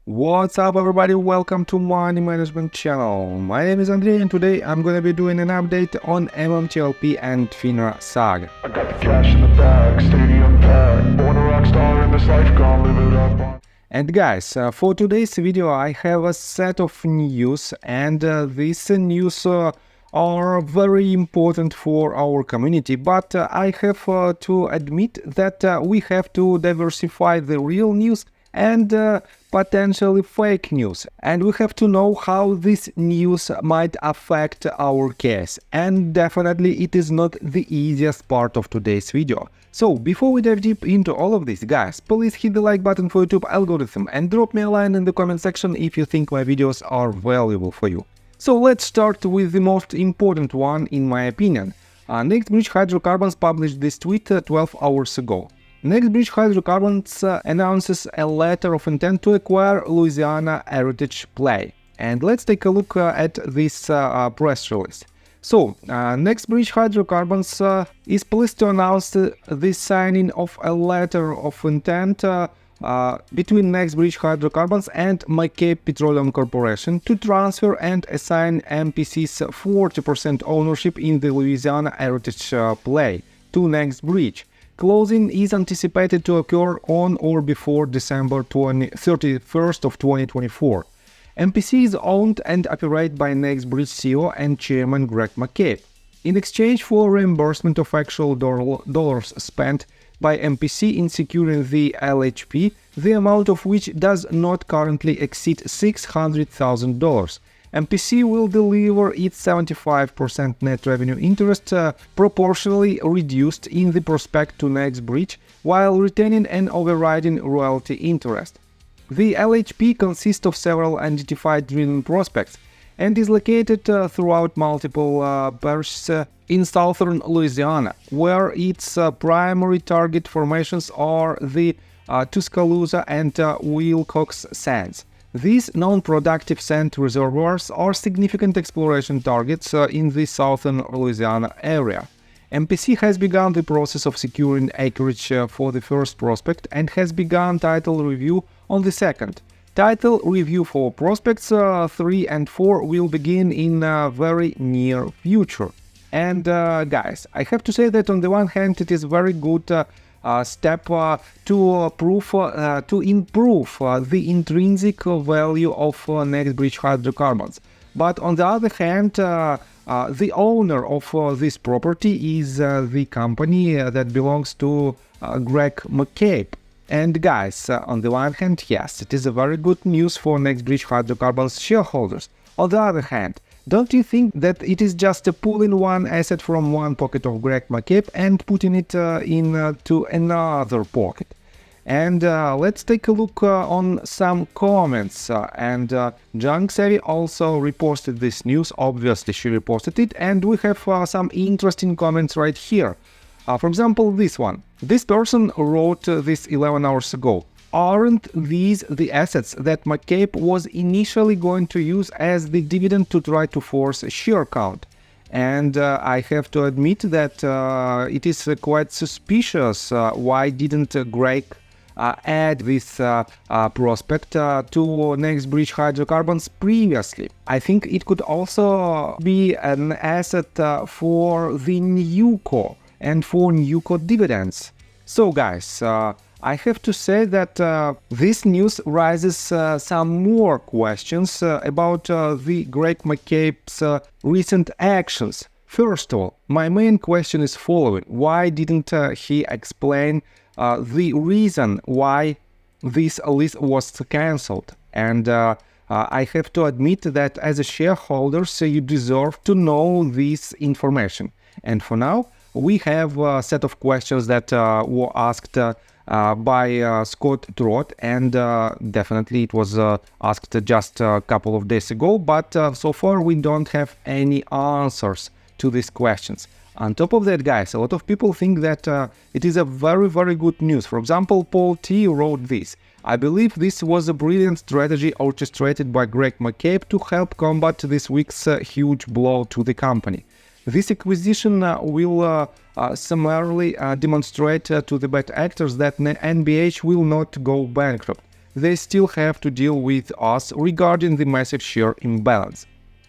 What's up everybody, welcome to Money Management channel. My name is Andrei and today I'm gonna be doing an update on MMTLP and FINRA saga. I got the cash in the bag, stadium packed, born a rock star in this life, gonna live it up. And guys, for today's video I have a set of news, and these news are very important for our community, but I have to admit that we have to diversify the real news and potentially fake news, and we have to know how this news might affect our case, and definitely it is not the easiest part of today's video. So before we dive deep into all of this, guys, please hit the like button for YouTube algorithm and drop me a line in the comment section if you think my videos are valuable for you. So let's start with the most important one in my opinion. NextBridge Hydrocarbons published this tweet 12 hours ago. NextBridge Hydrocarbons announces a letter of intent to acquire Louisiana Heritage Play. And let's take a look at this press release. So, NextBridge Hydrocarbons is pleased to announce the signing of a letter of intent between NextBridge Hydrocarbons and McCabe Petroleum Corporation to transfer and assign MPC's 40% ownership in the Louisiana Heritage Play to NextBridge. Closing is anticipated to occur on or before December 31st of 2024. MPC is owned and operated by NextBridge CEO and Chairman Greg McCabe. In exchange for reimbursement of actual dollars spent by MPC in securing the LHP, the amount of which does not currently exceed $600,000, MPC will deliver its 75% net revenue interest proportionally reduced in the prospect to NextBridge, while retaining an overriding royalty interest. The LHP consists of several identified drilling prospects and is located throughout multiple parishes in southern Louisiana, where its primary target formations are the Tuscaloosa and Wilcox sands. These non-productive sand reservoirs are significant exploration targets in the southern Louisiana area. MPC has begun the process of securing acreage for the first prospect and has begun title review on the second. Title review for prospects 3 and 4 will begin in a very near future. And guys, I have to say that on the one hand it is very good step to improve the intrinsic value of NextBridge Hydrocarbons. But on the other hand, the owner of this property is the company that belongs to Greg McCabe. And guys, on the one hand, yes, it is a very good news for NextBridge Hydrocarbons shareholders. On the other hand, don't you think that it is just pulling one asset from one pocket of Greg McCabe and putting it into another pocket? And let's take a look on some comments. Junk Savvy also reposted this news, obviously she reposted it, and we have some interesting comments right here. For example, this one. This person wrote this 11 hours ago. Aren't these the assets that McCabe was initially going to use as the dividend to try to force a share count? And I have to admit that it is quite suspicious. Why didn't Greg add this prospect to NextBridge Hydrocarbons previously? I think it could also be an asset for the NewCo and for NewCo dividends. So guys, I have to say that this news raises some more questions about the Greg McCabe's recent actions. First of all, my main question is following: why didn't he explain the reason why this list was cancelled? And I have to admit that as a shareholder, you deserve to know this information. And for now, we have a set of questions that were asked by Scott Trott, and definitely it was asked just a couple of days ago, but so far we don't have any answers to these questions. On top of that, guys, a lot of people think that it is a very good news. For example, Paul T wrote this: I believe this was a brilliant strategy orchestrated by Greg McCabe to help combat this week's huge blow to the company. This acquisition will summarily demonstrate to the bad actors that NBH will not go bankrupt. they still have to deal with us regarding the massive share imbalance.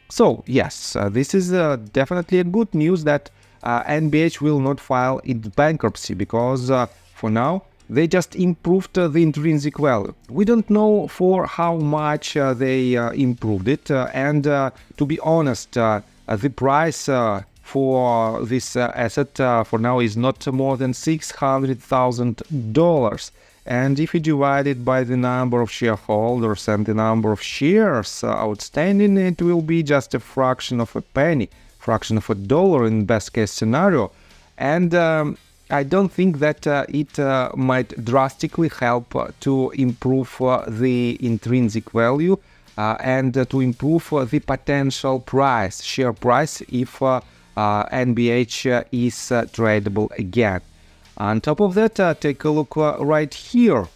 So yes, this is definitely a good news that NBH will not file its bankruptcy, because for now they just improved the intrinsic value. We don't know for how much they improved it, and to be honest, the price for this asset for now is not more than $600,000. And if you divide it by the number of shareholders and the number of shares outstanding, it will be just a fraction of a penny, fraction of a dollar in best case scenario. And I don't think that it might drastically help to improve the intrinsic value and to improve the potential price, share price, if NBH is tradable again. On top of that, take a look right here.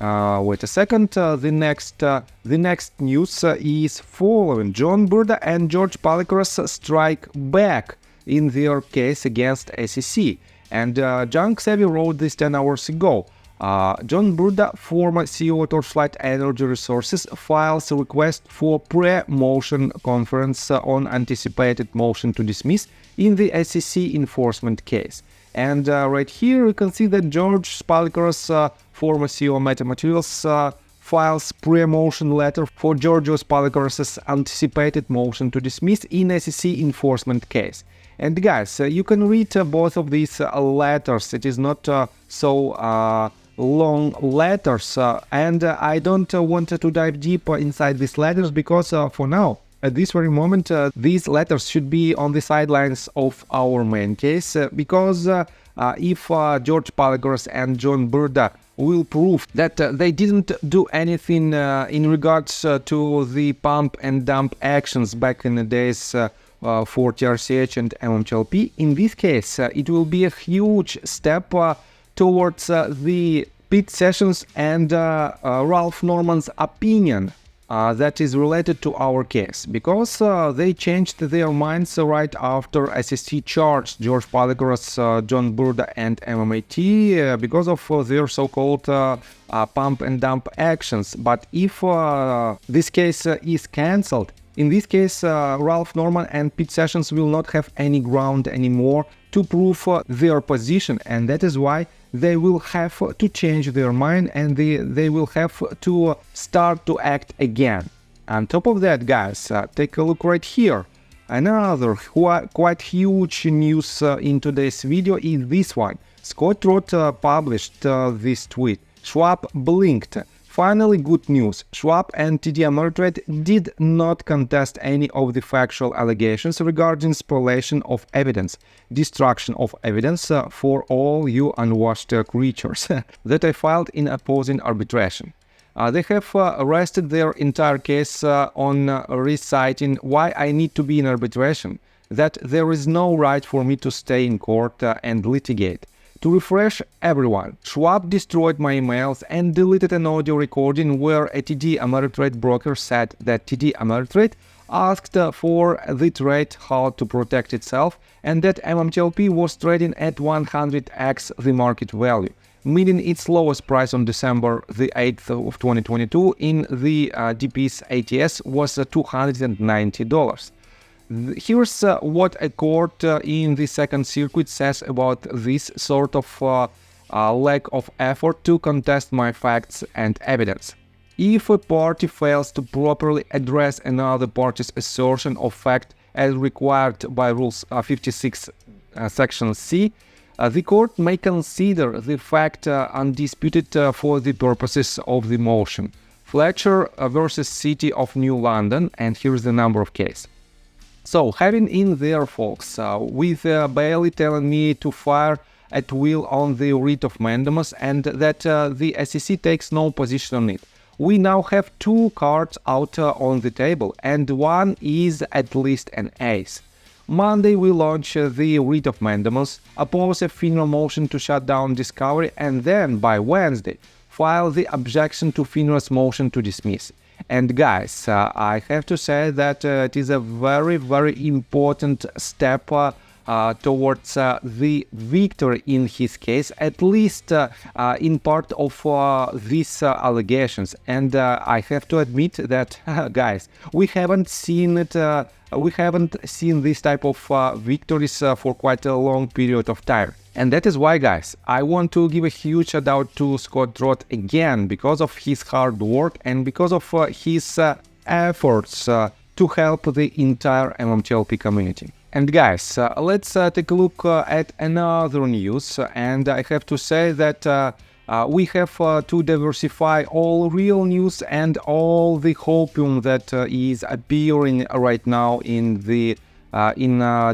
Wait a second. The next news is following: John Brda and Brda Palikaras strike back in their case against SEC. And Junk Savvy wrote this 10 hours ago. John Brda, former CEO of Torchlight Energy Resources, files a request for pre-motion conference on anticipated motion to dismiss in the SEC enforcement case. And right here you can see that George Palikaras, former CEO of Metamaterials, files pre-motion letter for Georgios Palikaras' anticipated motion to dismiss in SEC enforcement case. And guys, you can read both of these letters. It is not so long letters, and I don't want to dive deeper inside these letters, because for now, at this very moment, these letters should be on the sidelines of our main case, because if George Palikaras and John Brda will prove that they didn't do anything in regards to the pump and dump actions back in the days for TRCH and MMTLP, in this case, it will be a huge step towards the Pete Sessions and Ralph Norman's opinion that is related to our case, because they changed their minds right after SEC charged George Palikaras, John Brda and MMAT because of their so-called pump and dump actions. But if this case is cancelled, in this case, Ralph Norman and Pete Sessions will not have any ground anymore to prove their position, and that is why they will have to change their mind, and they will have to start to act again. On top of that, guys, take a look right here. Another quite huge news in today's video is this one. Scott Roth published this tweet. SCHWAB blinked. Finally, good news. SCHWAB and TD Ameritrade did not contest any of the factual allegations regarding spoliation of evidence, destruction of evidence for all you unwashed creatures that I filed in opposing arbitration. They have rested their entire case on reciting why I need to be in arbitration, that there is no right for me to stay in court and litigate. To refresh everyone, SCHWAB destroyed my emails and deleted an audio recording where a TD Ameritrade broker said that TD Ameritrade asked for the trade halt to protect itself, and that MMTLP was trading at 100x the market value, meaning its lowest price on December the 8th of 2022 in the DP's ATS was $290. Here's what a court in the Second Circuit says about this sort of lack of effort to contest my facts and evidence. If a party fails to properly address another party's assertion of fact as required by Rules 56 Section C, the court may consider the fact undisputed for the purposes of the motion. Fletcher versus City of New London, and here's the number of case. So, having in there, folks, with Bailey telling me to fire at will on the writ of mandamus and that the SEC takes no position on it, we now have two cards out on the table, and one is at least an ace. Monday we launch the writ of mandamus, oppose a FINRA motion to shut down discovery, and then by Wednesday file the objection to FINRA's motion to dismiss. And guys, I have to say that it is a very, very important step towards the victory in his case, at least in part of these allegations. And I have to admit that, guys, we haven't seen it. We haven't seen this type of victories for quite a long period of time. And that is why, guys, I want to give a huge shout out to Scott Roth again, because of his hard work and because of his efforts to help the entire MMTLP community. And guys, let's take a look at another news, and I have to say that we have to diversify all real news and all the hopium that is appearing right now in the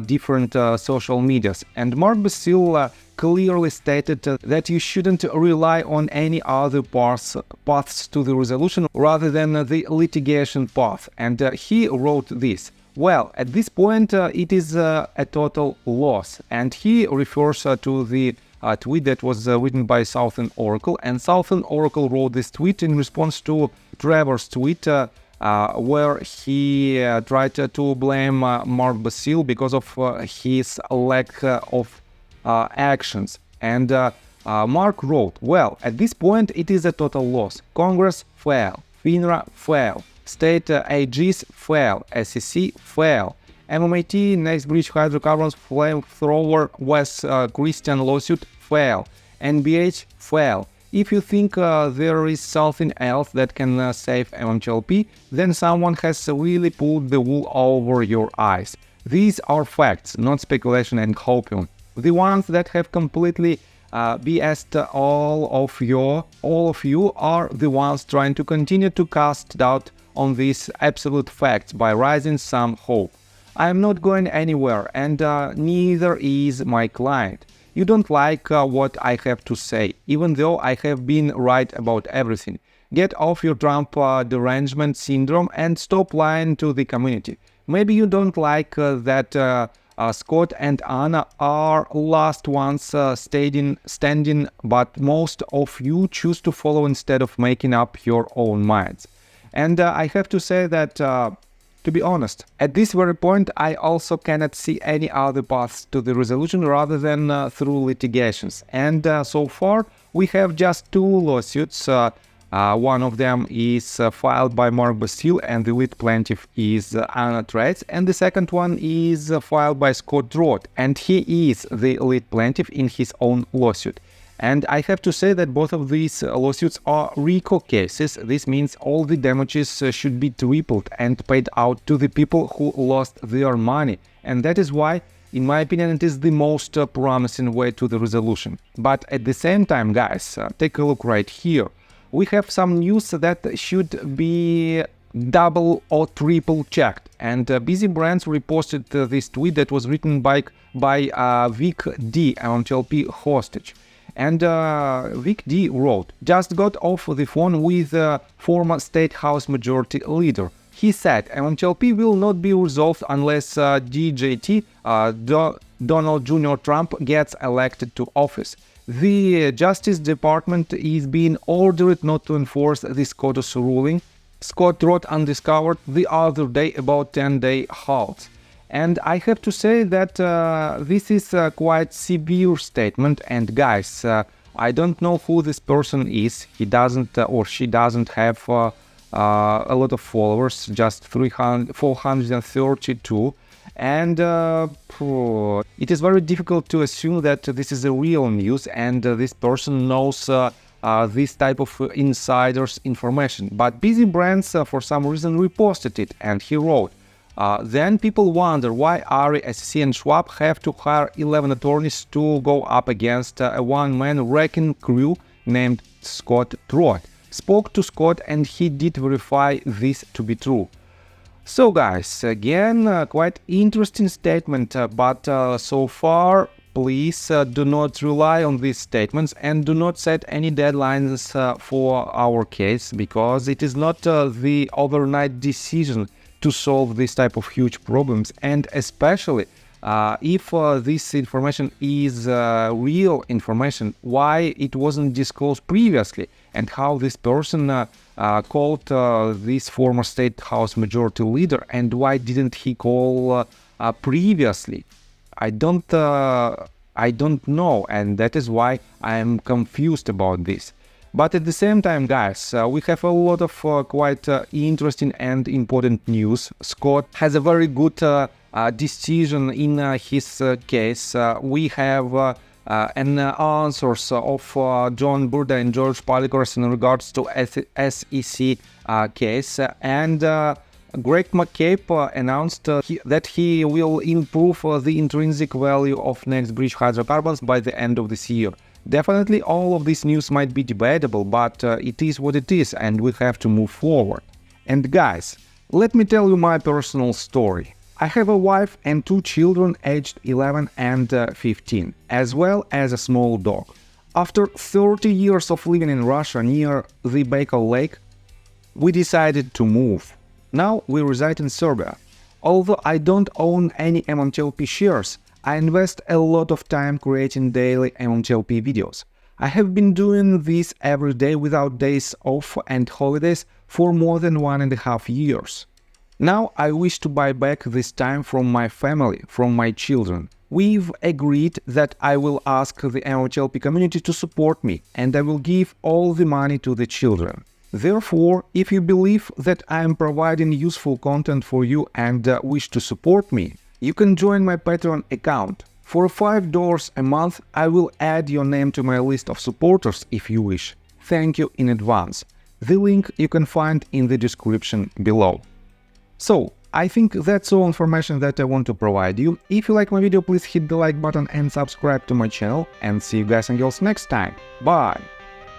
different social medias. And Mark Basil clearly stated that you shouldn't rely on any other paths to the resolution rather than the litigation path. And he wrote this: well, at this point it is a total loss. And he refers to the tweet that was written by Southern Oracle. And Southern Oracle wrote this tweet in response to Trevor's tweet where he tried to blame Mark Basil because of his lack of actions. And Mark wrote, well, at this point it is a total loss. Congress fail, FINRA fail, state AGs fail, SEC fail, MMAT, Next Bridge Hydrocarbons, Flamethrower, West Christian lawsuit fail, NBH fail. If you think there is something else that can save MMTLP, then someone has really pulled the wool over your eyes. These are facts, not speculation and hopium. The ones that have completely BS'd all of you are the ones trying to continue to cast doubt on these absolute facts by raising some hope. I am not going anywhere, and neither is my client. You don't like what I have to say, even though I have been right about everything. Get off your Trump derangement syndrome and stop lying to the community. Maybe you don't like that Scott and Anna are last ones standing, but most of you choose to follow instead of making up your own minds. And I have to say that, to be honest, at this very point, I also cannot see any other paths to the resolution rather than through litigations. And so far, we have just two lawsuits. One of them is filed by Mark Basil, and the lead plaintiff is Anna Trace, and the second one is filed by Scott Roth, and he is the lead plaintiff in his own lawsuit. And I have to say that both of these lawsuits are RICO cases. This means all the damages should be tripled and paid out to the people who lost their money. And that is why, in my opinion, it is the most promising way to the resolution. But at the same time, guys, take a look right here. We have some news that should be double or triple checked. And Busy Brands reposted this tweet that was written by Vic D, MMTLP hostage. And Vic D wrote, just got off the phone with former State House Majority Leader. He said MMTLP will not be resolved unless DJT, Donald Jr. Trump, gets elected to office. The Justice Department is being ordered not to enforce the SCOTUS ruling. Scott Roth undiscovered the other day about 10-day halts. And I have to say that this is a quite severe statement. And guys, I don't know who this person is. He doesn't or she doesn't have a lot of followers, just 432. And it is very difficult to assume that this is a real news and this person knows this type of insiders information. But Busy Brands for some reason reposted it, and he wrote, then people wonder why ARI, SEC and SCHWAB have to hire 11 attorneys to go up against a one-man wrecking crew named Scott Roth. Spoke to Scott and he did verify this to be true. So guys, again, quite interesting statement, but so far, please do not rely on these statements and do not set any deadlines for our case, because it is not the overnight decision to solve this type of huge problems, and especially if this information is real information, why it wasn't disclosed previously, and how this person called this former State House Majority Leader, and why didn't he call previously. I don't know, and that is why I am confused about this. But at the same time, guys, we have a lot of quite interesting and important news. Scott has a very good decision in his case. We have an answers of John Brda and Brda Palikaras in regards to SEC case, and Greg McCabe announced that he will improve the intrinsic value of next bridge hydrocarbons by the end of this year. Definitely all of this news might be debatable, but it is what it is and we have to move forward. And guys, let me tell you my personal story. I have a wife and 2 children aged 11 and 15, as well as a small dog. After 30 years of living in Russia near the Baikal Lake, we decided to move. Now we reside in Serbia. Although I don't own any MMTLP shares, I invest a lot of time creating daily MMTLP videos. I have been doing this every day without days off and holidays for more than 1.5 years. Now I wish to buy back this time from my family, from my children. We've agreed that I will ask the MMTLP community to support me, and I will give all the money to the children. Therefore, if you believe that I am providing useful content for you and wish to support me, you can join my Patreon account. For $5 a month, I will add your name to my list of supporters if you wish. Thank you in advance. The link you can find in the description below. So, I think that's all information that I want to provide you. If you like my video, please hit the like button and subscribe to my channel, and see you guys and girls next time. Bye!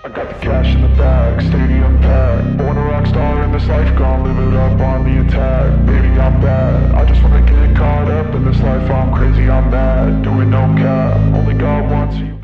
I got the cash in the bag, stadium packed. Born a rock star in this life, gonna live it up on the attack. Baby, I'm bad, I just wanna get caught up in this life. I'm crazy, I'm mad, doing no cap. Only God wants you.